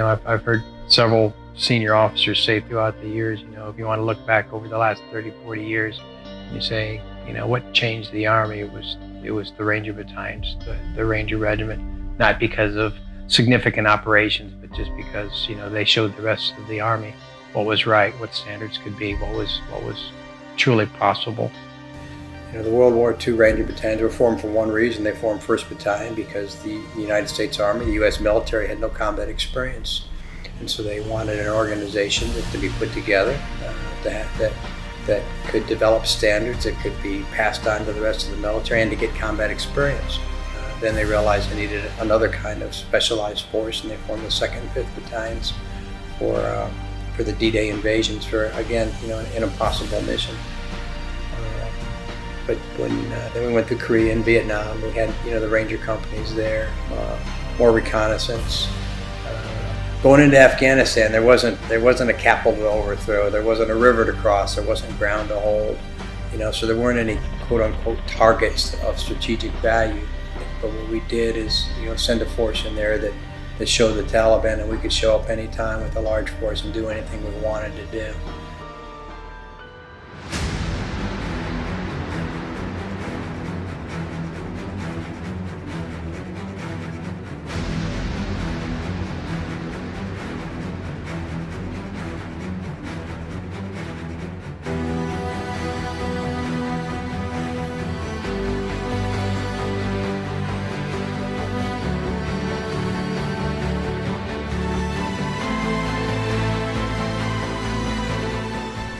I've heard several senior officers say throughout the years, if you want to look back over the last 30, 40 years, you say, what changed the Army? It was the Ranger battalions, the Ranger Regiment, not because of significant operations, but just because, they showed the rest of the Army what was right, what standards could be, what was truly possible. The World War II Ranger Battalions were formed for one reason. They formed 1st Battalion because the United States Army, the U.S. military, had no combat experience. And so they wanted an organization to be put together that could develop standards that could be passed on to the rest of the military and to get combat experience. Then they realized they needed another kind of specialized force, and they formed the 2nd and 5th Battalions for the D-Day invasions, for, again, an impossible mission. But when then we went to Korea and Vietnam, we had the Ranger companies there, more reconnaissance. Going into Afghanistan, there wasn't a capital to overthrow, there wasn't a river to cross, there wasn't ground to hold, so there weren't any quote-unquote targets of strategic value. But what we did is send a force in there that showed the Taliban that we could show up anytime with a large force and do anything we wanted to do.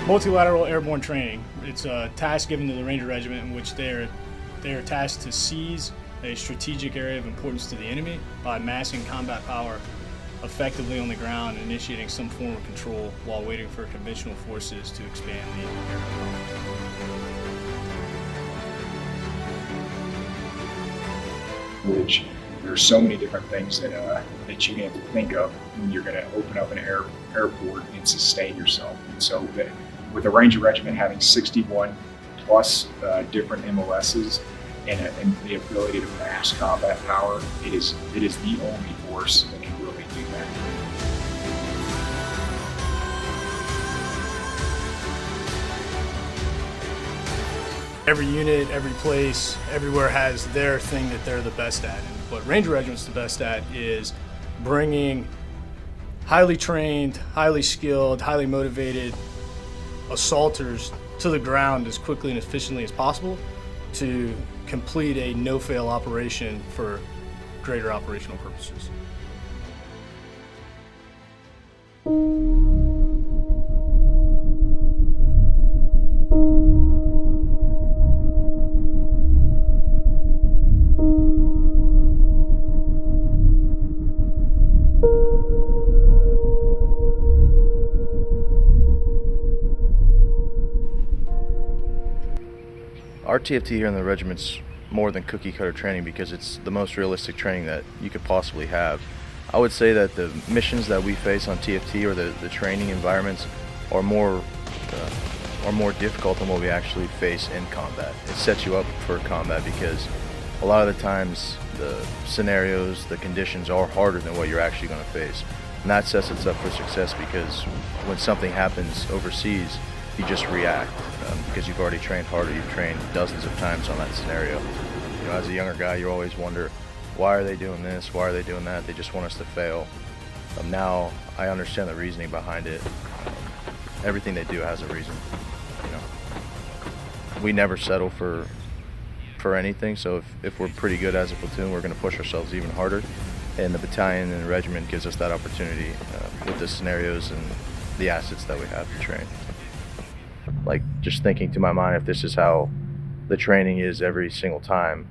Multilateral airborne training. It's a task given to the Ranger Regiment in which they are tasked to seize a strategic area of importance to the enemy by massing combat power effectively on the ground and initiating some form of control while waiting for conventional forces to expand the air power. Which there's so many different things that you have to think of when you're going to open up an airport and sustain yourself. And so with the Ranger Regiment having 61 plus different MOSs and the ability to mass combat power, it is the only force that can really do that. Every unit, every place, everywhere has their thing that they're the best at. And what Ranger Regiment's the best at is bringing highly trained, highly skilled, highly motivated assaulters to the ground as quickly and efficiently as possible to complete a no-fail operation for greater operational purposes. Our TFT here in the regiment's more than cookie cutter training because it's the most realistic training that you could possibly have. I would say that the missions that we face on TFT or the training environments are more difficult than what we actually face in combat. It sets you up for combat because a lot of the times the scenarios, the conditions are harder than what you're actually going to face. And that sets us up for success because when something happens overseas, you just react because you've already trained harder. You've trained dozens of times on that scenario. As a younger guy, you always wonder, why are they doing this? Why are they doing that? They just want us to fail. Now I understand the reasoning behind it. Everything they do has a reason. We never settle for anything. So if we're pretty good as a platoon, we're going to push ourselves even harder. And the battalion and the regiment gives us that opportunity with the scenarios and the assets that we have to train. Like, just thinking to my mind, if this is how the training is every single time,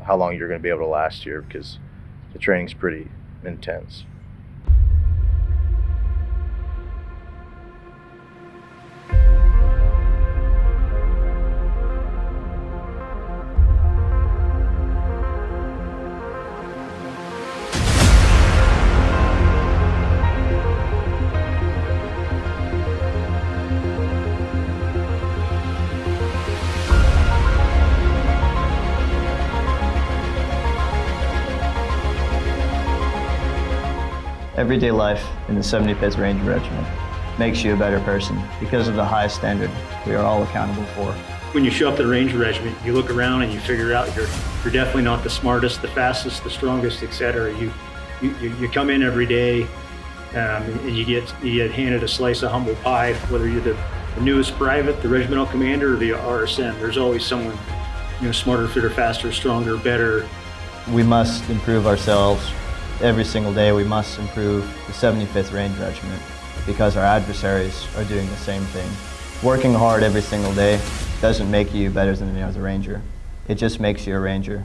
how long you're going to be able to last here, because the training's pretty intense. Everyday life in the 75th Ranger Regiment makes you a better person because of the high standard we are all accountable for. When you show up to the Ranger Regiment, you look around and you figure out you're definitely not the smartest, the fastest, the strongest, etc. You come in every day and you get handed a slice of humble pie, whether you're the newest private, the regimental commander, or the RSM. There's always someone, smarter, fitter, faster, stronger, better. We must improve ourselves every single day. We must improve the 75th Ranger Regiment because our adversaries are doing the same thing. Working hard every single day doesn't make you better than any other Ranger. It just makes you a Ranger.